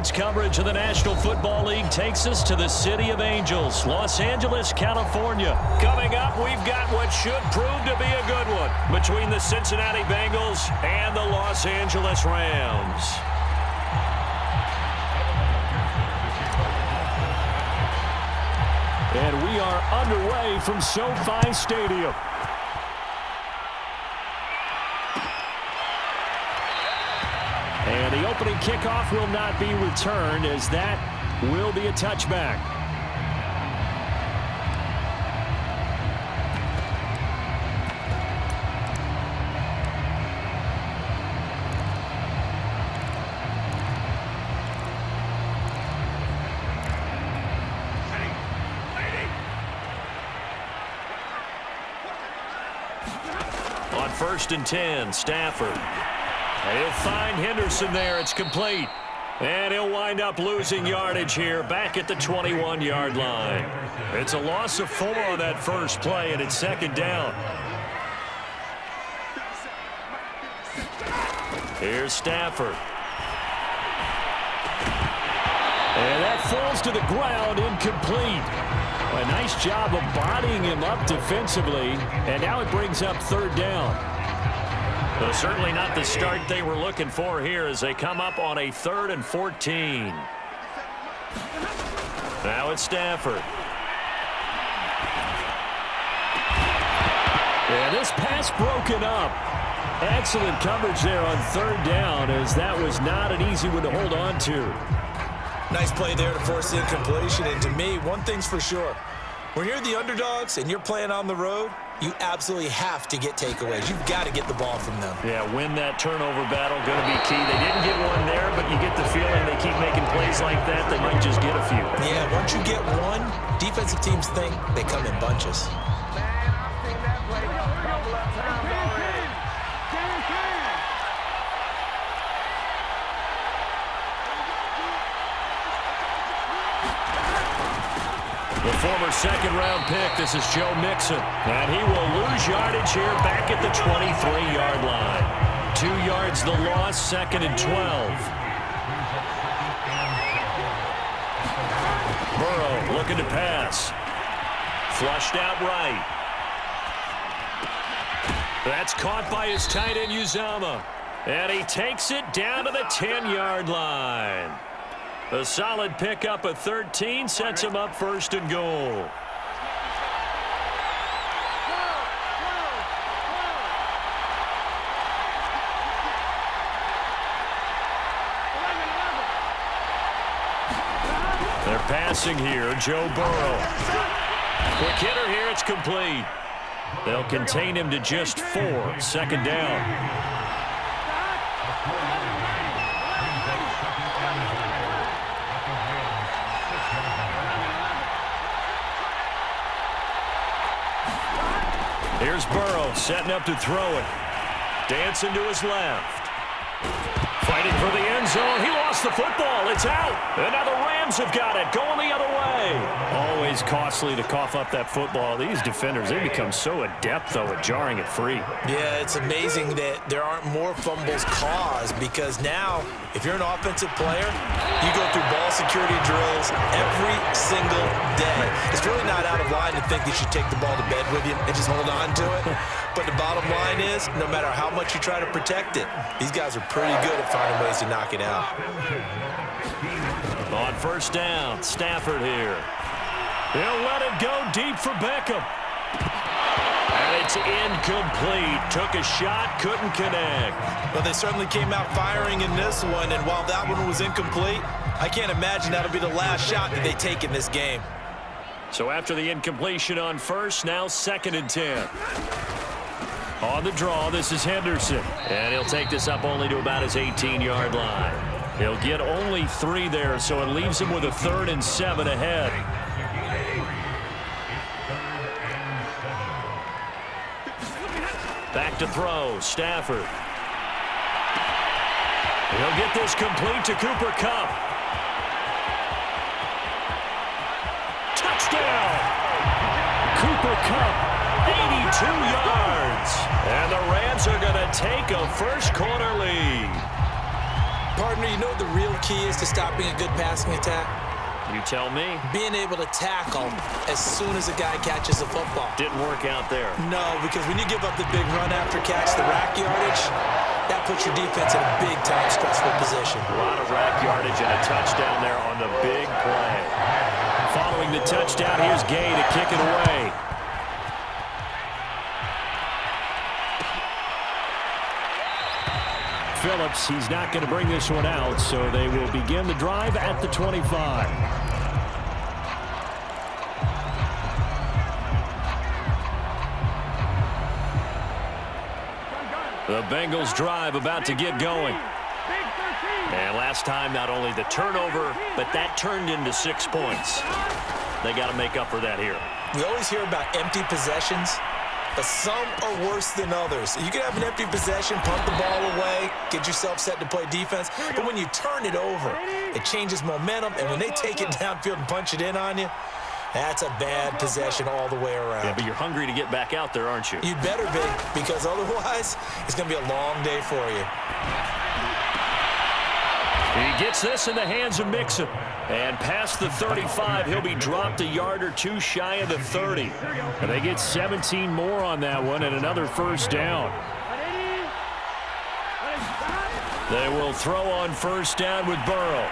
Sports coverage of the National Football League takes us to the City of Angels, Los Angeles, California. Coming up, we've got what should prove to be a good one between the Cincinnati Bengals and the Los Angeles Rams. And we are underway from SoFi Stadium. And the opening kickoff will not be returned, as that will be a touchback. On 1st and 10, Stafford. He'll find Henderson there. It's complete. And he'll wind up losing yardage here back at the 21-yard line. It's a loss of 4 on that first play, and it's 2nd down. Here's Stafford. And that falls to the ground, incomplete. A nice job of bodying him up defensively, and now it brings up 3rd down. Well, certainly not the start they were looking for here as they come up on a 3rd and 14. Now it's Stafford. And this pass broken up. Excellent coverage there on 3rd down, as that was not an easy one to hold on to. Nice play there to force the incompletion. And to me, one thing's for sure. When you're the underdogs and you're playing on the road, you absolutely have to get takeaways. You've got to get the ball from them. Yeah, win that turnover battle, going to be key. They didn't get one there, but you get the feeling they keep making plays like that, they might just get a few. Yeah, once you get one, defensive teams think they come in bunches. The former 2nd-round pick, this is Joe Mixon. And he will lose yardage here back at the 23-yard line. 2 yards the loss, 2nd and 12. Burrow looking to pass. Flushed out right. That's caught by his tight end, Uzama. And he takes it down to the 10-yard line. A solid pickup of 13 sets him up 1st and goal. They're passing here, Joe Burrow. Quick hitter here, it's complete. They'll contain him to just 4, 2nd down. Here's Burrow setting up to throw it. Dancing to his left. Fighting for the end zone. He lost the football. It's out. And now the Rams have got it. Going the other way. Always costly to cough up that football. These defenders, they become so adept, though, at jarring it free. Yeah, it's amazing that there aren't more fumbles caused, because now, if you're an offensive player, you go through ball security drills every single day. It's really not out of line to think that you take the ball to bed with you and just hold on to it. But the bottom line is, no matter how much you try to protect it, these guys are pretty good at finding ways to knock it out. On 1st down, Stafford here. He'll let it go deep for Beckham. And it's incomplete. Took a shot, couldn't connect. Well, they certainly came out firing in this one, and while that one was incomplete, I can't imagine that'll be the last shot that they take in this game. So after the incompletion on 1st, now 2nd and 10. On the draw, this is Henderson. And he'll take this up only to about his 18-yard line. He'll get only 3 there, so it leaves him with a 3rd and 7 ahead. Back to throw, Stafford. He'll get this complete to Cooper Kupp. Touchdown! Cooper Kupp, 82 yards. And the Rams are going to take a first quarter lead. Partner, you know what the real key is to stopping a good passing attack? You tell me. Being able to tackle as soon as a guy catches the football. Didn't work out there. No, because when you give up the big run after catch, the rack yardage, that puts your defense in a big-time stressful position. A lot of rack yardage and a touchdown there on the big play. Following the touchdown, here's Gay to kick it away. Phillips, he's not going to bring this one out, so they will begin the drive at the 25. The Bengals drive about to get going. And last time, not only the turnover, but that turned into 6 points. They got to make up for that here. We always hear about empty possessions, but some are worse than others. You can have an empty possession, punt the ball away, get yourself set to play defense, but when you turn it over, it changes momentum, and when they take it downfield and punch it in on you, that's a bad possession all the way around. Yeah, but you're hungry to get back out there, aren't you? You'd better be, because otherwise, it's going to be a long day for you. He gets this in the hands of Mixon. And past the 35, he'll be dropped a yard or two shy of the 30. And they get 17 more on that one and another first down. They will throw on first down with Burrow.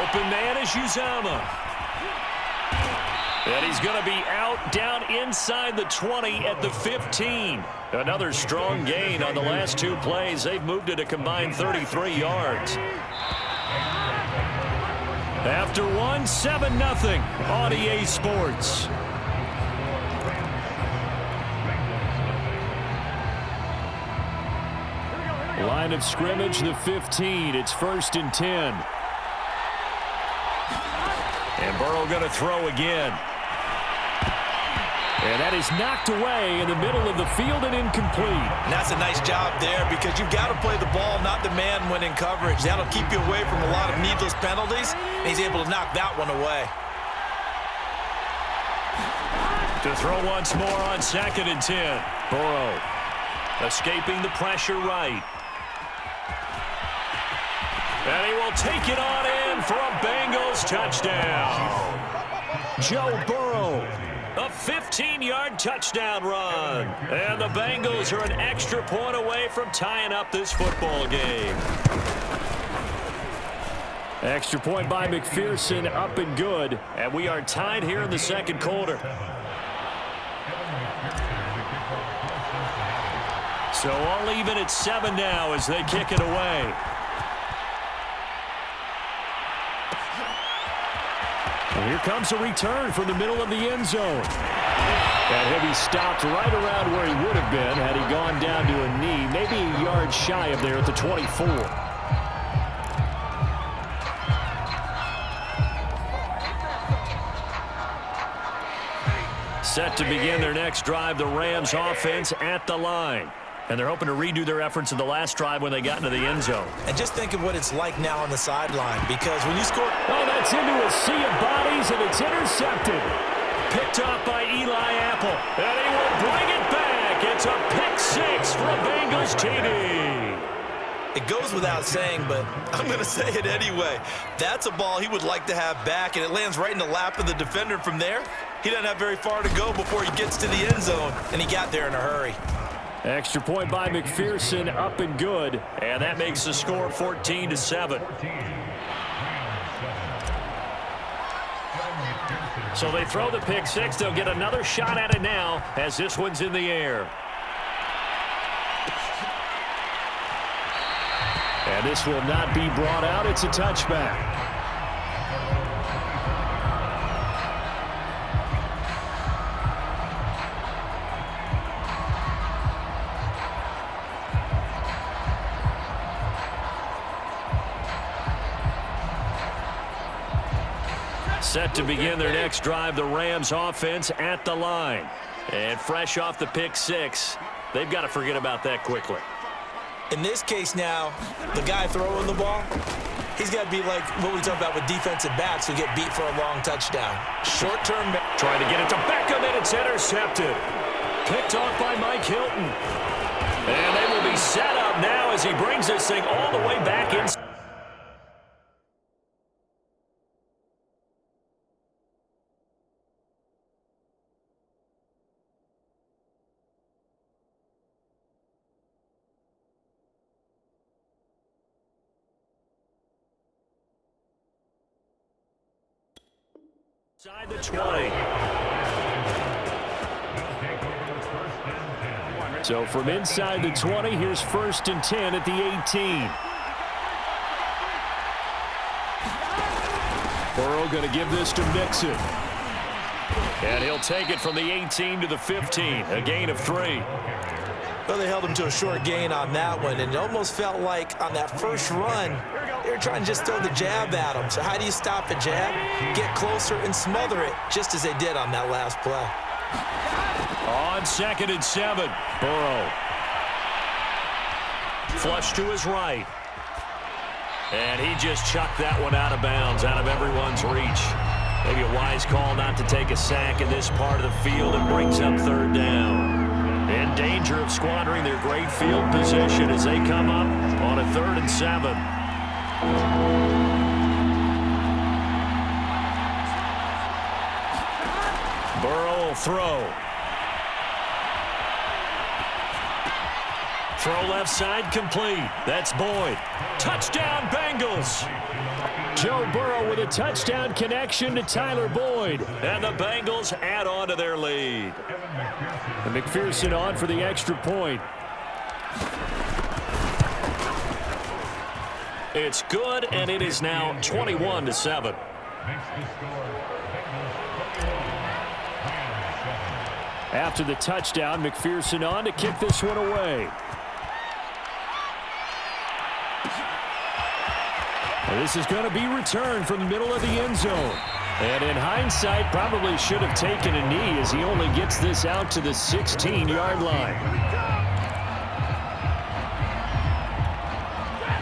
Open man is Uzama. And he's going to be out down inside the 20 at the 15. Another strong gain on the last 2 plays. They've moved it a combined 33 yards. After one, 7-0 on EA Sports. Line of scrimmage, the 15. It's 1st and 10. And Burrow going to throw again. And that is knocked away in the middle of the field and incomplete. And that's a nice job there because you've got to play the ball, not the man when in coverage. That'll keep you away from a lot of needless penalties, and he's able to knock that one away. To throw once more on 2nd and 10. Burrow escaping the pressure right. And he will take it on in for a Bengals touchdown. Joe Burrow. A 15-yard touchdown run. And the Bengals are an extra point away from tying up this football game. Extra point by McPherson, up and good. And we are tied here in the 2nd quarter. So all even at 7 now as they kick it away. And here comes a return from the middle of the end zone. And he'll be stopped right around where he would have been had he gone down to a knee, maybe a yard shy of there at the 24. Set to begin their next drive, the Rams offense at the line. And they're hoping to redo their efforts in the last drive when they got into the end zone. And just think of what it's like now on the sideline, because when you score... Oh, that's into a sea of bodies, and it's intercepted. Picked off by Eli Apple. And he will bring it back. It's a pick-6 for a Bengals TD. It goes without saying, but I'm going to say it anyway. That's a ball he would like to have back, and it lands right in the lap of the defender. From there, he doesn't have very far to go before he gets to the end zone, and he got there in a hurry. Extra point by McPherson, up and good. And that makes the score 14-7. So they throw the pick-6. They'll get another shot at it now as this one's in the air. And this will not be brought out. It's a touchback. Set to begin their next drive, the Rams offense at the line. And fresh off the pick-6, they've got to forget about that quickly. In this case now, the guy throwing the ball, he's got to be like what we talk about with defensive backs who get beat for a long touchdown. Short-term. Trying to get it to Beckham, and it's intercepted. Picked off by Mike Hilton. And they will be set up now as he brings this thing all the way back in. Inside the 20. So from inside the 20, here's 1st and 10 at the 18. Burrow going to give this to Mixon. And he'll take it from the 18 to the 15, a gain of 3. Well, they held him to a short gain on that one, and it almost felt like on that first run, they were trying to just throw the jab at him. So how do you stop a jab? Get closer and smother it, just as they did on that last play. On 2nd and 7, Burrow. Flush to his right. And he just chucked that one out of bounds, out of everyone's reach. Maybe a wise call not to take a sack in this part of the field and brings up 3rd down. In danger of squandering their great field position as they come up on a 3rd and 7. Burrow will throw. Throw left side complete. That's Boyd. Touchdown Bengals. Joe Burrow with a touchdown connection to Tyler Boyd. And the Bengals add on to their lead. And McPherson on for the extra point. It's good, and it is now 21-7. After the touchdown, McPherson on to kick this one away. And this is going to be returned from the middle of the end zone. And in hindsight, probably should have taken a knee as he only gets this out to the 16-yard line.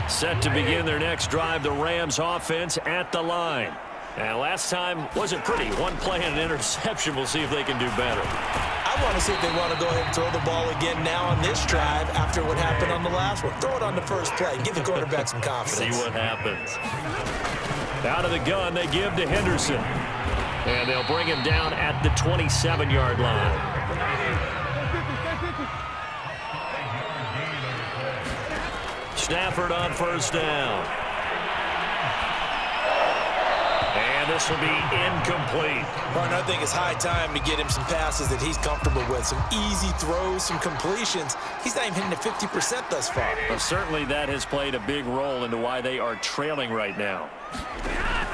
Set to begin their next drive, the Rams offense at the line. And last time wasn't pretty. One play and an interception. We'll see if they can do better. I want to see if they want to go ahead and throw the ball again now on this drive after what happened on the last one. Throw it on the first play. Give the quarterback some confidence. See what happens. Out of the gun, they give to Henderson. And they'll bring him down at the 27-yard line. Stafford on 1st down. And this will be incomplete. Martin, I think it's high time to get him some passes that he's comfortable with. Some easy throws, some completions. He's not even hitting at 50% thus far. Well, certainly that has played a big role into why they are trailing right now.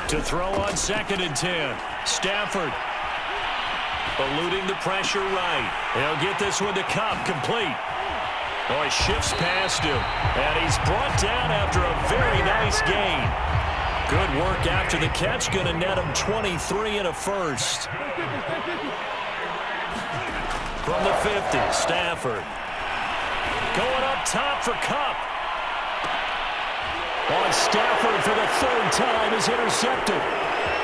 To throw on 2nd and 10. Stafford. Eluding the pressure right. He'll get this one to Cup, complete. Oh, he shifts past him. And he's brought down after a very nice gain. Good work after the catch. Going to net him 23 and a first. From the 50, Stafford. Going up top for Cup. On Stafford for the 3rd time is intercepted.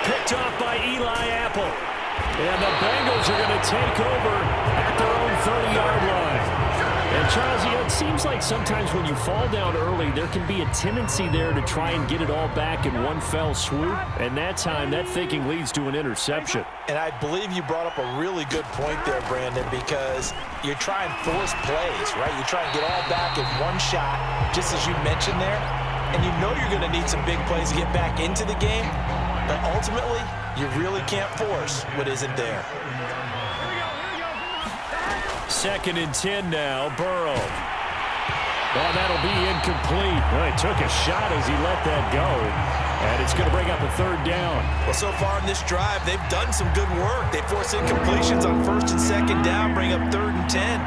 Picked off by Eli Apple. And the Bengals are going to take over at their own 30-yard line. And, Charles, you know, it seems like sometimes when you fall down early, there can be a tendency there to try and get it all back in one fell swoop. And that time, that thinking leads to an interception. And I believe you brought up a really good point there, Brandon, because you're trying force plays, right? You try and get all back in one shot, just as you mentioned there. And you know you're going to need some big plays to get back into the game. But ultimately, you really can't force what isn't there. 2nd and 10 now, Burrow. Well, that'll be incomplete. Well, he took a shot as he let that go. And it's going to bring up a 3rd down. Well, so far in this drive, they've done some good work. They force incompletions on 1st and 2nd down, bring up 3rd and 10.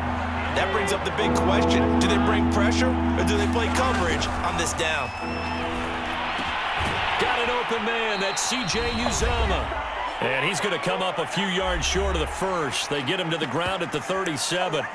That brings up the big question. Do they bring pressure or do they play coverage on this down? Got an open man. That's C.J. Uzomah. And he's going to come up a few yards short of the first. They get him to the ground at the 37.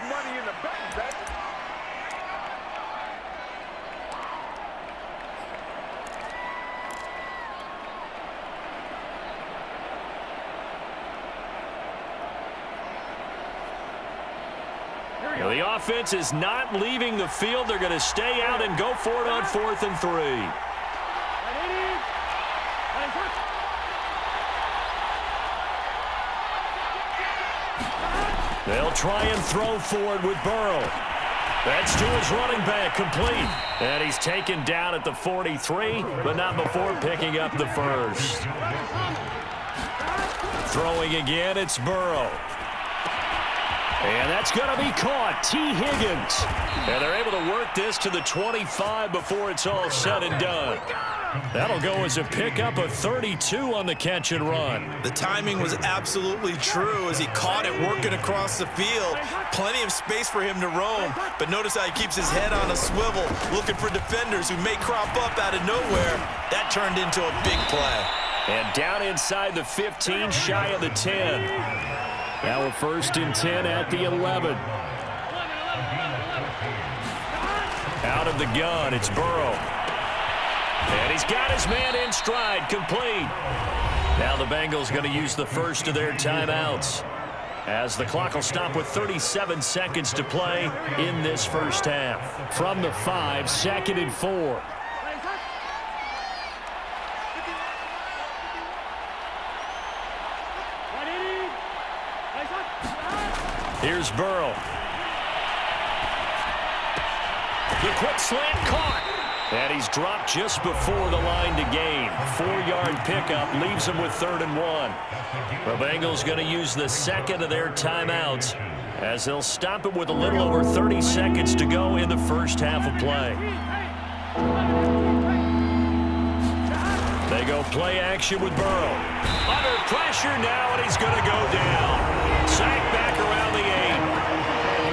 Well, the offense is not leaving the field. They're going to stay out and go for it on 4th and 3. They'll try and throw forward with Burrow. That's to his running back, complete. And he's taken down at the 43, but not before picking up the first. Throwing again, it's Burrow. And that's going to be caught. T. Higgins. And they're able to work this to the 25 before it's all said and done. That'll go as a pickup of 32 on the catch and run. The timing was absolutely true as he caught it working across the field. Plenty of space for him to roam, but notice how he keeps his head on a swivel, looking for defenders who may crop up out of nowhere. That turned into a big play. And down inside the 15, shy of the 10. Now a 1st and 10 at the 11. Out of the gun, it's Burrow. And he's got his man in stride, complete. Now the Bengals going to use the first of their timeouts, as the clock will stop with 37 seconds to play in this first half. From the 5, 2nd and 4. Here's Burrow. The quick slant caught. And he's dropped just before the line to gain. 4-yard pickup leaves him with 3rd and 1. The Bengals going to use the second of their timeouts, as they'll stop it with a little over 30 seconds to go in the first half of play. They go play action with Burrow. Under pressure now, and he's going to go down. Sacked back around the 8.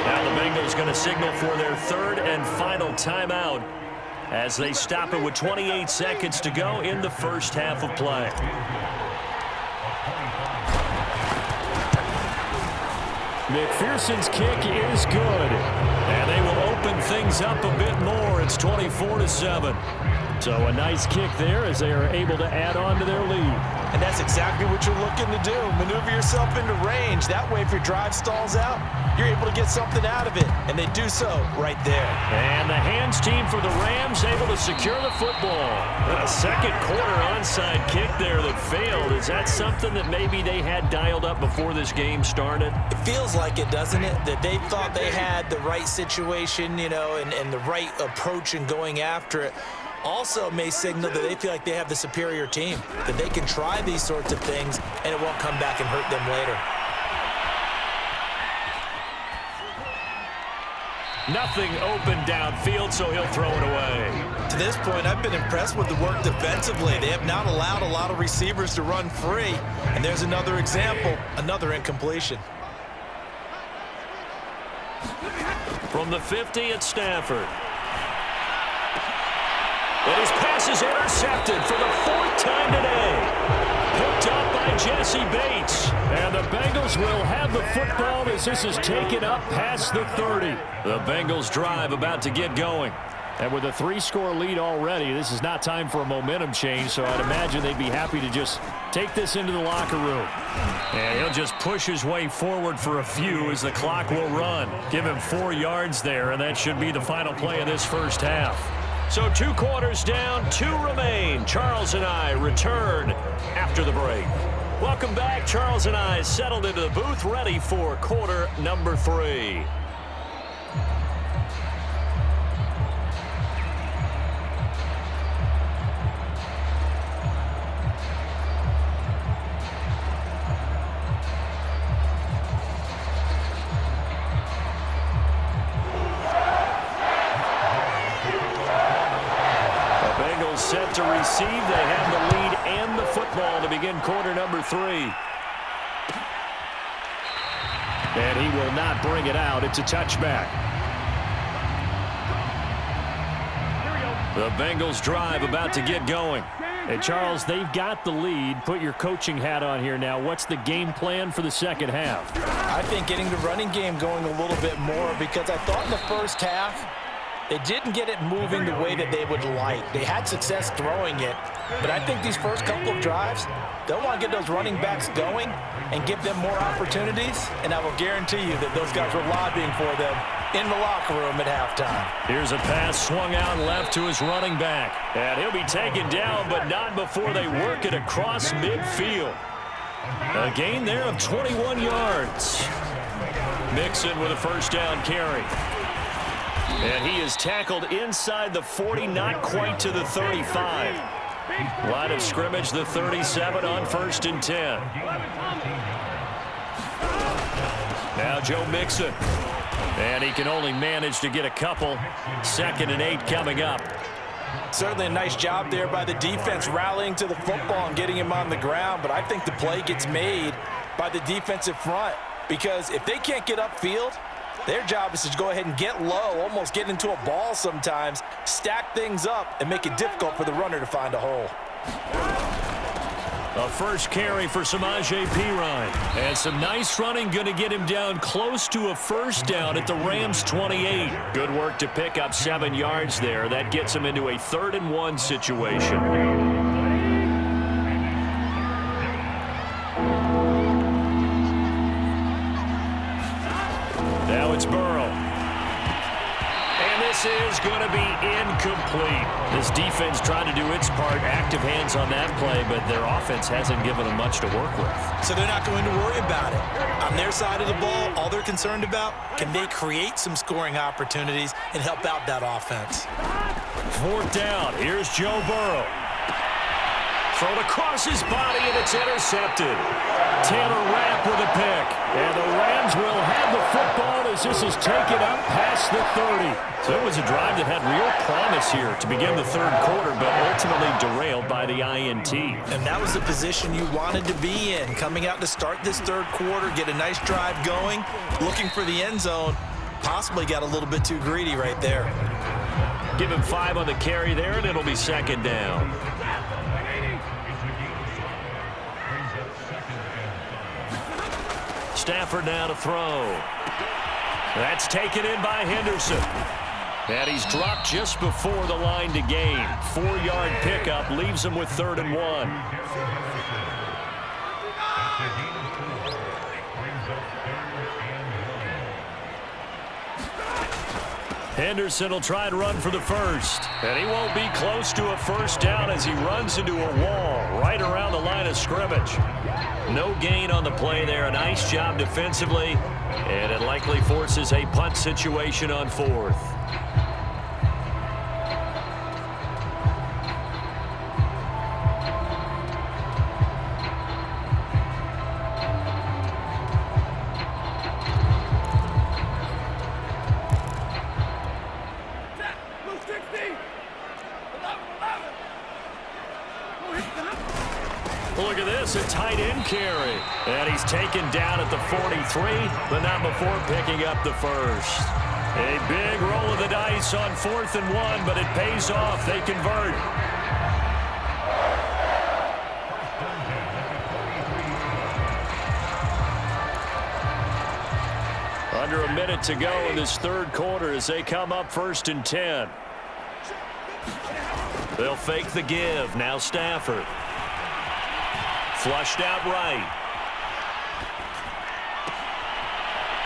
Now the Bengals going to signal for their 3rd and final timeout, as they stop it with 28 seconds to go in the first half of play. McPherson's kick is good, and they will open things up a bit more. It's 24-7. So a nice kick there as they are able to add on to their lead. And that's exactly what you're looking to do. Maneuver yourself into range. That way, if your drive stalls out, you're able to get something out of it. And they do so right there. And the hands team for the Rams able to secure the football. A second quarter onside kick there that failed. Is that something that maybe they had dialed up before this game started? It feels like it, doesn't it? That they thought they had the right situation, you know, and the right approach in going after it. Also may signal that they feel like they have the superior team, that they can try these sorts of things and it won't come back and hurt them later. Nothing open downfield, so he'll throw it away. To this point, I've been impressed with the work defensively. They have not allowed a lot of receivers to run free. And there's another example, another incompletion. From the 50, it's Stafford. And his pass is intercepted for the 4th time today. Picked up by Jesse Bates. And the Bengals will have the football as this is taken up past the 30. The Bengals drive about to get going. And with a 3-score lead already, this is not time for a momentum change, so I'd imagine they'd be happy to just take this into the locker room. And he'll just push his way forward for a few as the clock will run. Give him 4 yards there, and that should be the final play of this first half. So 2 quarters down, 2 remain. Charles and I return after the break. Welcome back. Charles and I settled into the booth, ready for quarter number 3. Set to receive. They have the lead and the football to begin quarter number 3. And he will not bring it out. It's a touchback. The Bengals drive about to get going. Hey, Charles, they've got the lead. Put your coaching hat on here now. What's the game plan for the second half? I think getting the running game going a little bit more, because I thought in the first half, they didn't get it moving the way that they would like. They had success throwing it, but I think these first couple of drives, they'll want to get those running backs going and give them more opportunities, and I will guarantee you that those guys were lobbying for them in the locker room at halftime. Here's a pass swung out left to his running back, and he'll be taken down, but not before they work it across midfield. A gain there of 21 yards. Mixon with a first down carry. And he is tackled inside the 40, not quite to the 35. Line of scrimmage, the 37 on 1st and 10. Now Joe Mixon. And he can only manage to get a couple. 2nd and 8 coming up. Certainly a nice job there by the defense rallying to the football and getting him on the ground. But I think the play gets made by the defensive front. Because if they can't get upfield, their job is to go ahead and get low, almost get into a ball sometimes, stack things up, and make it difficult for the runner to find a hole. A first carry for Samaje Perine. And some nice running going to get him down close to a first down at the Rams 28. Good work to pick up 7 yards there. That gets him into a 3rd and 1 situation. Now it's Burrow. And this is going to be incomplete. This defense trying to do its part, active hands on that play, but their offense hasn't given them much to work with. So they're not going to worry about it. On their side of the ball, all they're concerned about, can they create some scoring opportunities and help out that offense? 4th down. Here's Joe Burrow. Thrown across his body, and it's intercepted. Taylor Rapp with a pick. And the Rams will have the football as this is taken up past the 30. So it was a drive that had real promise here to begin the 3rd quarter, but ultimately derailed by the INT. And that was the position you wanted to be in. Coming out to start this 3rd quarter, get a nice drive going, looking for the end zone. Possibly got a little bit too greedy right there. Give him 5 on the carry there, and it'll be 2nd down. Stafford now to throw. That's taken in by Henderson. And he's dropped just before the line to gain. 4-yard pickup leaves him with 3rd and 1. Henderson will try and run for the first. And he won't be close to a first down as he runs into a wall right around the line of scrimmage. No gain on the play there. A nice job defensively. And it likely forces a punt situation on 4th. Look at this, a tight end carry. And he's taken down at the 43, but not before picking up the first. A big roll of the dice on 4th and 1, but it pays off. They convert. Under a minute to go in this 3rd quarter as they come up 1st and 10. They'll fake the give. Now Stafford. Flushed out right.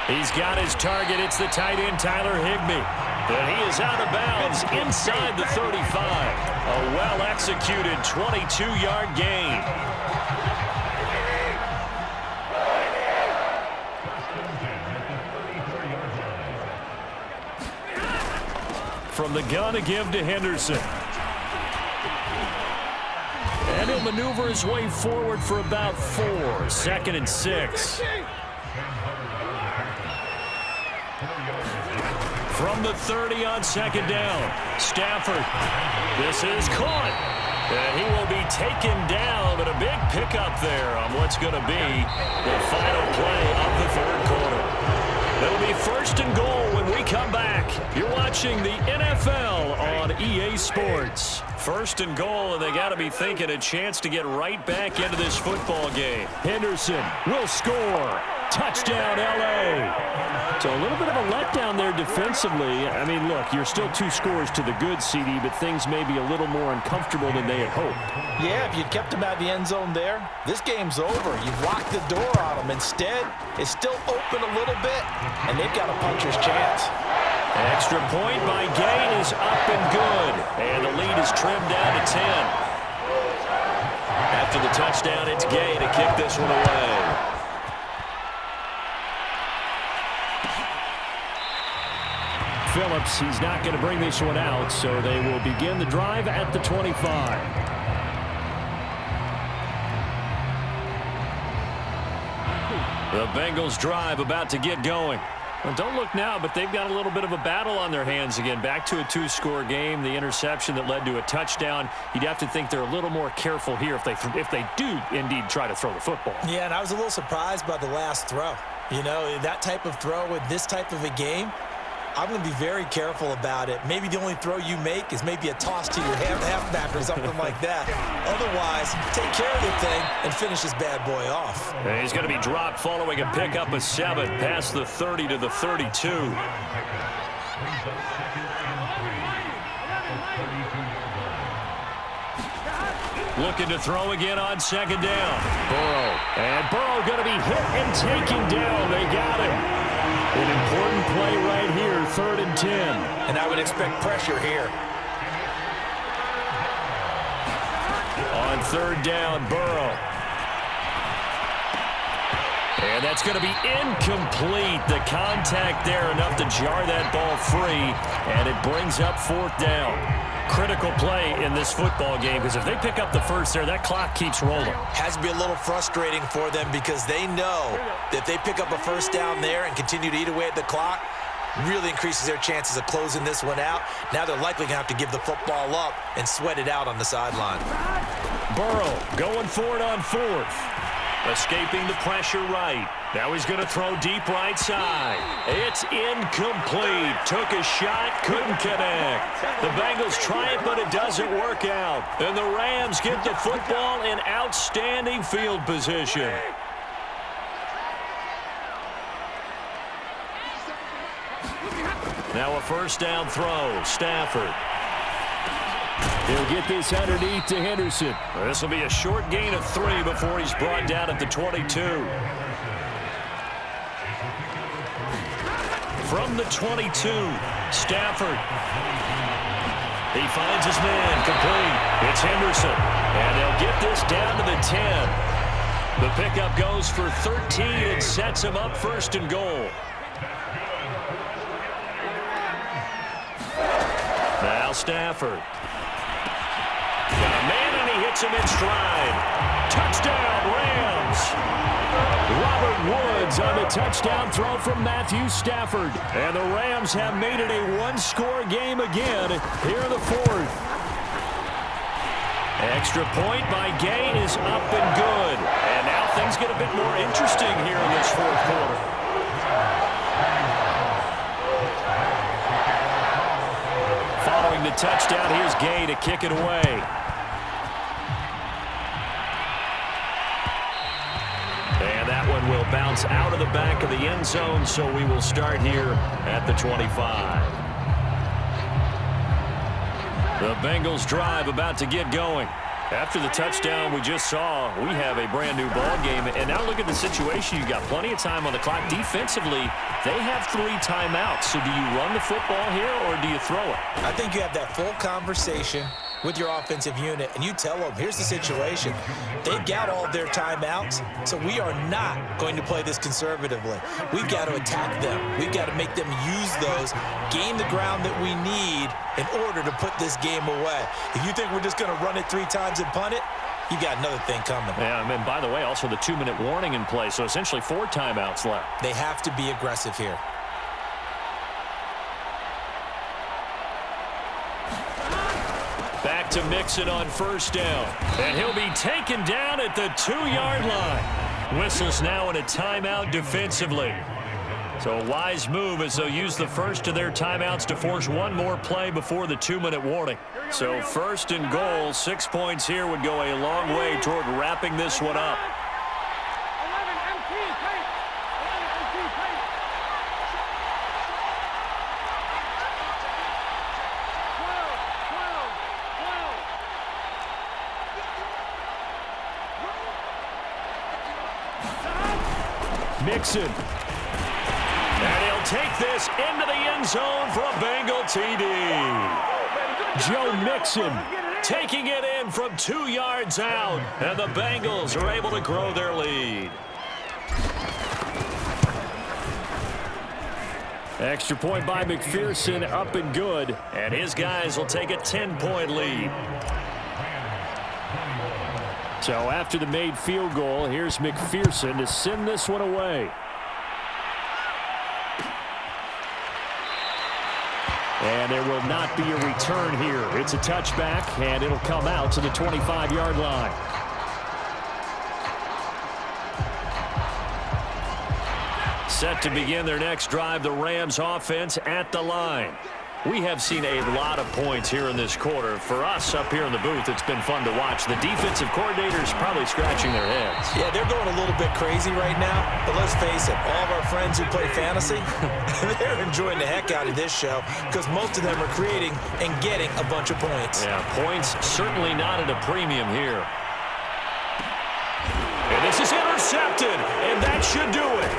He's got his target. It's the tight end, Tyler Higbee. And he is out of bounds inside the 35. A well-executed 22-yard gain. From the gun, a give to Henderson. And he'll maneuver his way forward for about 4. 2nd and 6. From the 30 on 2nd down. Stafford. This is caught. And he will be taken down, but a big pickup there on what's going to be the final play of the 3rd quarter. It'll be 1st and goal when we come back. You're watching the NFL on EA Sports. 1st and goal, and they got to be thinking a chance to get right back into this football game. Henderson will score. Touchdown, L.A. So a little bit of a letdown there defensively. I mean, look, you're still 2 scores to the good, CD, but things may be a little more uncomfortable than they had hoped. Yeah, if you'd kept him out of the end zone there, this game's over. You've locked the door on him. Instead, it's still open a little bit, and they've got a puncher's chance. Extra point by Gay is up and good. And the lead is trimmed down to 10. After the touchdown, it's Gay to kick this one away. Phillips, he's not going to bring this one out, so they will begin the drive at the 25. The Bengals drive about to get going. Well, don't look now, but they've got a little bit of a battle on their hands again. Back to a two-score game. The interception that led to a touchdown. You'd have to think they're a little more careful here if they do indeed try to throw the football. Yeah, and I was a little surprised by the last throw. You know, that type of throw with this type of a game, I'm going to be very careful about it. Maybe the only throw you make is maybe a toss to your halfback or something like that. Otherwise, take care of the thing and finish this bad boy off. And he's going to be dropped following a pickup of 7 past the 30 to the 32. Looking to throw again on second down. Burrow. And Burrow going to be hit and taken down. They got him. An important play right here, 3rd and 10. And I would expect pressure here. On 3rd down, Burrow. And that's going to be incomplete. The contact there enough to jar that ball free. And it brings up 4th down. Critical play in this football game because if they pick up the first there, that clock keeps rolling. Has to be a little frustrating for them because they know that if they pick up a first down there and continue to eat away at the clock, really increases their chances of closing this one out. Now they're likely going to have to give the football up and sweat it out on the sideline. Burrow going for it on 4th. Escaping the pressure right. Now he's going to throw deep right side. It's incomplete. Took a shot, couldn't connect. The Bengals try it, but it doesn't work out. And the Rams get the football in outstanding field position. Now a first down throw. Stafford. He'll get this underneath to Henderson. This will be a short gain of 3 before he's brought down at the 22. From the 22, Stafford. He finds his man, complete. It's Henderson. And they'll get this down to the 10. The pickup goes for 13 and sets him up 1st and goal. Now Stafford. Got a man, and he hits him in stride. Touchdown, Rams. Robert Woods on the touchdown throw from Matthew Stafford. And the Rams have made it a one-score game again here in the 4th. Extra point by Gay is up and good. And now things get a bit more interesting here in this 4th quarter. Following the touchdown, here's Gay to kick it away. And that one will bounce out of the back of the end zone, so we will start here at the 25. The Bengals drive about to get going. After the touchdown we just saw, we have a brand-new ball game. And now look at the situation. You've got plenty of time on the clock. Defensively, they have 3 timeouts. So do you run the football here or do you throw it? I think you have that full conversation with your offensive unit, and you tell them, here's the situation. They've got all of their timeouts, so we are not going to play this conservatively. We've got to attack them. We've got to make them use those, gain the ground that we need in order to put this game away. If you think we're just going to run it 3 times and punt it, you got another thing coming. Yeah, and by the way, also the 2-minute warning in play, so essentially 4 timeouts left. They have to be aggressive here. Back to Mixon on 1st down. And he'll be taken down at the 2-yard line. Whistles now in a timeout defensively. So a wise move as they'll use the first of their timeouts to force one more play before the 2-minute warning. So 1st and goal, 6 points here would go a long way toward wrapping this one up. Mixon. And he'll take this into the end zone for a Bengal TD. Joe Mixon taking it in from 2 yards out. And the Bengals are able to grow their lead. Extra point by McPherson, up and good. And his guys will take a 10-point lead. So after the made field goal, here's McPherson to send this one away. And there will not be a return here. It's a touchback, and it'll come out to the 25-yard line. Set to begin their next drive, the Rams offense at the line. We have seen a lot of points here in this quarter. For us up here in the booth, it's been fun to watch. The defensive coordinators probably scratching their heads. Yeah, they're going a little bit crazy right now. But let's face it, all of our friends who play fantasy, they're enjoying the heck out of this show because most of them are creating and getting a bunch of points. Yeah, points certainly not at a premium here. And this is intercepted, and that should do it.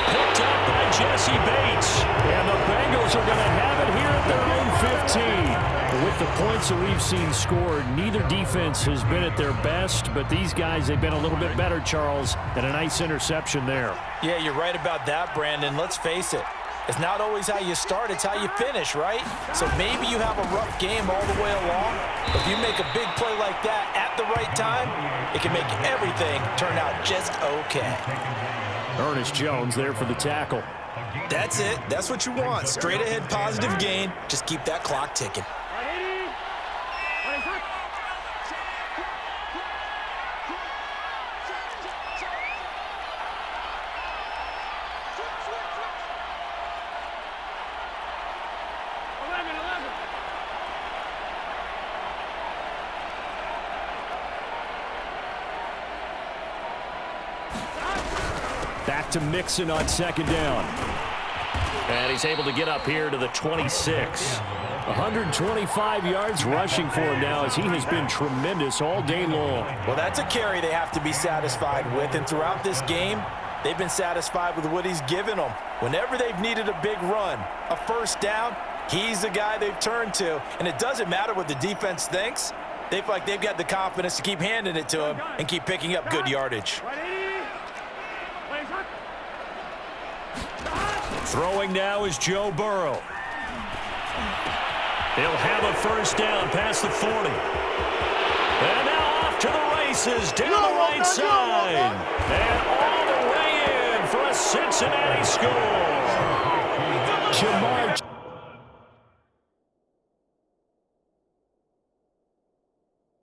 Picked up by Jesse Bates. And the Bengals are going to have it here at their own 15. With the points that we've seen scored, neither defense has been at their best, but these guys, they've been a little bit better, Charles, and a nice interception there. Yeah, you're right about that, Brandon. Let's face it. It's not always how you start, it's how you finish, right? So maybe you have a rough game all the way along, but if you make a big play like that at the right time, it can make everything turn out just okay. Ernest Jones there for the tackle. That's it. That's what you want. Straight ahead positive gain. Just keep that clock ticking. Back to Mixon on second down. And he's able to get up here to the 26. 125 yards rushing for him now as he has been tremendous all day long. Well, that's a carry they have to be satisfied with. And throughout this game, they've been satisfied with what he's given them. Whenever they've needed a big run, a first down, he's the guy they've turned to. And it doesn't matter what the defense thinks. They feel like they've got the confidence to keep handing it to him and keep picking up good yardage. Throwing now is Joe Burrow. They'll have a first down past the 40. And now off to the races down the right side. And all the way in for a Cincinnati score. Jamar